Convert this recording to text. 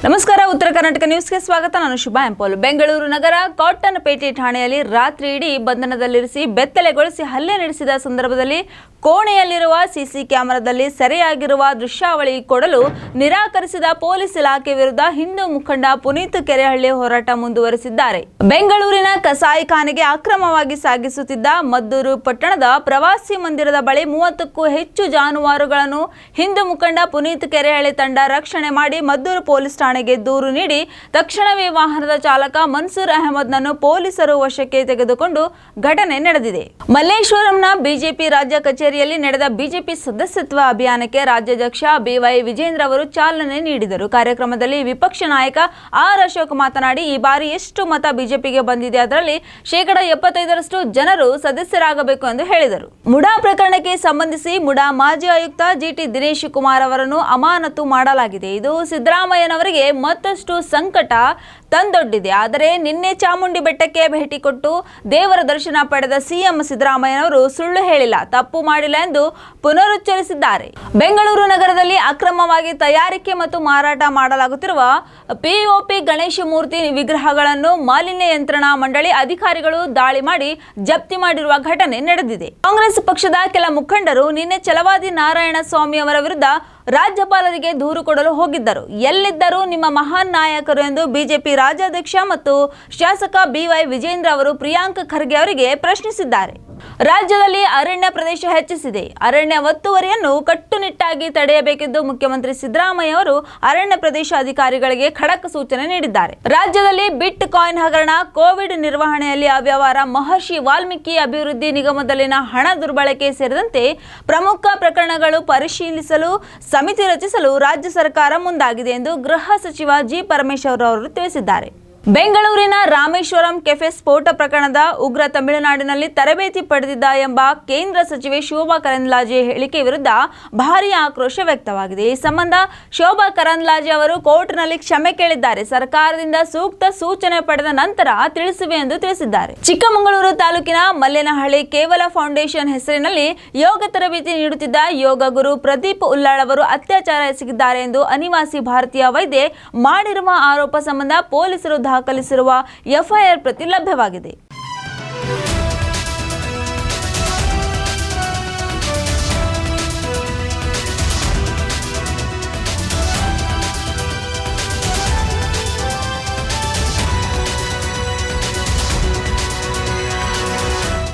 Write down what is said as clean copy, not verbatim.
ನಮಸ್ಕಾರ, ಉತ್ತರ ಕರ್ನಾಟಕ ನ್ಯೂಸ್ಗೆ ಸ್ವಾಗತ. ನಾನು ಶುಭಾ ಎಂಪೋಲ್. ಬೆಂಗಳೂರು ನಗರ ಕಾಟನ್ಪೇಟೆ ಠಾಣೆಯಲ್ಲಿ ರಾತ್ರಿ ಇಡೀ ಬಂಧನದಲ್ಲಿರಿಸಿ ಬೆತ್ತಲೆಗೊಳಿಸಿ ಹಲ್ಲೆ ನಡೆಸಿದ ಸಂದರ್ಭದಲ್ಲಿ ಕೋಣೆಯಲ್ಲಿರುವ ಸಿಸಿ ಕ್ಯಾಮೆರಾದಲ್ಲಿ ಸೆರೆಯಾಗಿರುವ ದೃಶ್ಯಾವಳಿ ಕೊಡಲು ನಿರಾಕರಿಸಿದ ಪೊಲೀಸ್ ಇಲಾಖೆ ವಿರುದ್ಧ ಹಿಂದೂ ಮುಖಂಡ ಪುನೀತ್ ಕೆರೆಹಳ್ಳಿ ಹೋರಾಟ ಮುಂದುವರೆಸಿದ್ದಾರೆ. ಬೆಂಗಳೂರಿನ ಕಸಾಯಿಖಾನೆಗೆ ಅಕ್ರಮವಾಗಿ ಸಾಗಿಸುತ್ತಿದ್ದ ಮದ್ದೂರು ಪಟ್ಟಣದ ಪ್ರವಾಸಿ ಮಂದಿರದ ಬಳಿ 30ಕ್ಕೂ ಹೆಚ್ಚು ಜಾನುವಾರುಗಳನ್ನು ಹಿಂದೂ ಮುಖಂಡ ಪುನೀತ್ ಕೆರೆಹಳ್ಳಿ ತಂಡ ರಕ್ಷಣೆ ಮಾಡಿ ಮದ್ದೂರು ಪೊಲೀಸ್ ಠಾಣೆಗೆ ದೂರು ನೀಡಿ ತಕ್ಷಣವೇ ವಾಹನದ ಚಾಲಕ ಮನ್ಸೂರ್ ಅಹಮದ್ನನ್ನು ಪೊಲೀಸರು ವಶಕ್ಕೆ ತೆಗೆದುಕೊಂಡು ಘಟನೆ ನಡೆದಿದೆ. ಮಲ್ಲೇಶ್ವರಂನ ಬಿಜೆಪಿ ರಾಜ್ಯ ಕಚೇರಿಯಲ್ಲಿ ನಡೆದ ಬಿಜೆಪಿ ಸದಸ್ಯತ್ವ ಅಭಿಯಾನಕ್ಕೆ ರಾಜ್ಯಾಧ್ಯಕ್ಷ ಬಿವೈ ವಿಜೇಂದ್ರ ಅವರು ಚಾಲನೆ ನೀಡಿದರು. ಕಾರ್ಯಕ್ರಮದಲ್ಲಿ ವಿಪಕ್ಷ ನಾಯಕ ಆರ್ ಅಶೋಕ್ ಮಾತನಾಡಿ, ಈ ಬಾರಿ ಎಷ್ಟು ಮತ ಬಿಜೆಪಿಗೆ ಬಂದಿದೆ ಅದರಲ್ಲಿ 75% ಜನರು ಸದಸ್ಯರಾಗಬೇಕು ಎಂದು ಹೇಳಿದರು. ಮುಡಾ ಪ್ರಕರಣಕ್ಕೆ ಸಂಬಂಧಿಸಿ ಮುಡಾ ಮಾಜಿ ಆಯುಕ್ತ ಜಿಟಿ ದಿನೇಶ್ ಕುಮಾರ್ ಅವರನ್ನು ಅಮಾನತು ಮಾಡಲಾಗಿದೆ. ಇದು ಸಿದ್ದರಾಮಯ್ಯನವರಿಗೆ ಮತ್ತಷ್ಟು ಸಂಕಟ ತಂದೊಡ್ಡಿದೆ. ಆದರೆ ನಿನ್ನೆ ಚಾಮುಂಡಿ ಬೆಟ್ಟಕ್ಕೆ ಭೇಟಿ ಕೊಟ್ಟು ದೇವರ ದರ್ಶನ ಪಡೆದ ಸಿಎಂ ಸಿದ್ದರಾಮಯ್ಯನವರು ಸುಳ್ಳು ಹೇಳಿಲ್ಲ, ತಪ್ಪು ಮಾಡಿಲ್ಲ ಎಂದು ಪುನರುಚ್ಚರಿಸಿದ್ದಾರೆ. ಬೆಂಗಳೂರು ನಗರದಲ್ಲಿ ಅಕ್ರಮವಾಗಿ ತಯಾರಿಕೆ ಮತ್ತು ಮಾರಾಟ ಮಾಡಲಾಗುತ್ತಿರುವ ಪಿಒಪಿ ಗಣೇಶ ಮೂರ್ತಿ ವಿಗ್ರಹಗಳನ್ನು ಮಾಲಿನ್ಯ ನಿಯಂತ್ರಣಾ ಮಂಡಳಿ ಅಧಿಕಾರಿಗಳು ದಾಳಿ ಮಾಡಿ ಜಪ್ತಿ ಮಾಡಿರುವ ಘಟನೆ ನಡೆದಿದೆ. ಕಾಂಗ್ರೆಸ್ ಪಕ್ಷದ ಕೆಲ ಮುಖಂಡರು ನಿನ್ನೆ ಛಲವಾದಿ ನಾರಾಯಣ ಸ್ವಾಮಿ ಅವರ ವಿರುದ್ಧ ರಾಜ್ಯಪಾಲರಿಗೆ ದೂರು ಕೊಡಲು ಹೋಗಿದ್ದರು. ಎಲ್ಲಿದ್ದರು ನಿಮ್ಮ ಮಹಾನ್ ನಾಯಕರು ಎಂದು ಬಿಜೆಪಿ ರಾಜ್ಯಾಧ್ಯಕ್ಷ ಮತ್ತು ಶಾಸಕ ಬಿವೈ ವಿಜೇಂದ್ರ ಅವರು ಪ್ರಿಯಾಂಕ್ ಖರ್ಗೆ ಅವರಿಗೆ ಪ್ರಶ್ನಿಸಿದ್ದಾರೆ. ರಾಜ್ಯದಲ್ಲಿ ಅರಣ್ಯ ಪ್ರದೇಶ ಹೆಚ್ಚಿಸಿದೆ. ಅರಣ್ಯ ಒತ್ತುವರಿಯನ್ನು ಕಟ್ಟುನಿಟ್ಟಾಗಿ ತಡೆಯಬೇಕೆಂದು ಮುಖ್ಯಮಂತ್ರಿ ಸಿದ್ದರಾಮಯ್ಯ ಅವರು ಅರಣ್ಯ ಪ್ರದೇಶ ಅಧಿಕಾರಿಗಳಿಗೆ ಖಡಕ್ ಸೂಚನೆ ನೀಡಿದ್ದಾರೆ. ರಾಜ್ಯದಲ್ಲಿ ಬಿಟ್ ಕಾಯಿನ್ ಹಗರಣ, ಕೋವಿಡ್ ನಿರ್ವಹಣೆಯಲ್ಲಿ ಅವ್ಯವಹಾರ, ಮಹರ್ಷಿ ವಾಲ್ಮೀಕಿ ಅಭಿವೃದ್ಧಿ ನಿಗಮದಲ್ಲಿನ ಹಣ ದುರ್ಬಳಕೆ ಸೇರಿದಂತೆ ಪ್ರಮುಖ ಪ್ರಕರಣಗಳು ಪರಿಶೀಲಿಸಲು ಸಮಿತಿ ರಚಿಸಲು ರಾಜ್ಯ ಸರ್ಕಾರ ಮುಂದಾಗಿದೆ ಎಂದು ಗೃಹ ಸಚಿವ ಜಿ ಪರಮೇಶ್ವರ್ ಅವರು ತಿಳಿಸಿದ್ದಾರೆ. ಬೆಂಗಳೂರಿನ ರಾಮೇಶ್ವರಂ ಕೆಫೆ ಸ್ಫೋಟ ಪ್ರಕರಣದ ಉಗ್ರ ತಮಿಳುನಾಡಿನಲ್ಲಿ ತರಬೇತಿ ಪಡೆದಿದ್ದ ಎಂಬ ಕೇಂದ್ರ ಸಚಿವೆ ಶೋಭಾ ಕರಂದ್ಲಾಜೆ ಹೇಳಿಕೆ ವಿರುದ್ಧ ಭಾರೀ ಆಕ್ರೋಶ ವ್ಯಕ್ತವಾಗಿದೆ. ಈ ಸಂಬಂಧ ಶೋಭಾ ಕರಂದ್ಲಾಜೆ ಅವರು ಕೋರ್ಟ್ನಲ್ಲಿ ಕ್ಷಮೆ ಕೇಳಿದ್ದಾರೆ. ಸರ್ಕಾರದಿಂದ ಸೂಕ್ತ ಸೂಚನೆ ಪಡೆದ ನಂತರ ತಿಳಿಸುವೆ ಎಂದು ತಿಳಿಸಿದ್ದಾರೆ. ಚಿಕ್ಕಮಗಳೂರು ತಾಲೂಕಿನ ಮಲ್ಲೇನಹಳ್ಳಿ ಕೇವಲ ಫೌಂಡೇಶನ್ ಹೆಸರಿನಲ್ಲಿ ಯೋಗ ತರಬೇತಿ ನೀಡುತ್ತಿದ್ದ ಯೋಗ ಗುರು ಪ್ರದೀಪ್ ಉಲ್ಲಾಳ್ ಅವರು ಅತ್ಯಾಚಾರ ಎಸಗಿದ್ದಾರೆ ಎಂದು ಅನಿವಾಸಿ ಭಾರತೀಯ ವೈದ್ಯೆ ಮಾಡಿರುವ ಆರೋಪ ಸಂಬಂಧ ಪೊಲೀಸರು ದಾಖಲಿಸಿರುವ ಎಫ್ಐಆರ್ ಪ್ರತಿ ಲಭ್ಯವಾಗಿದೆ.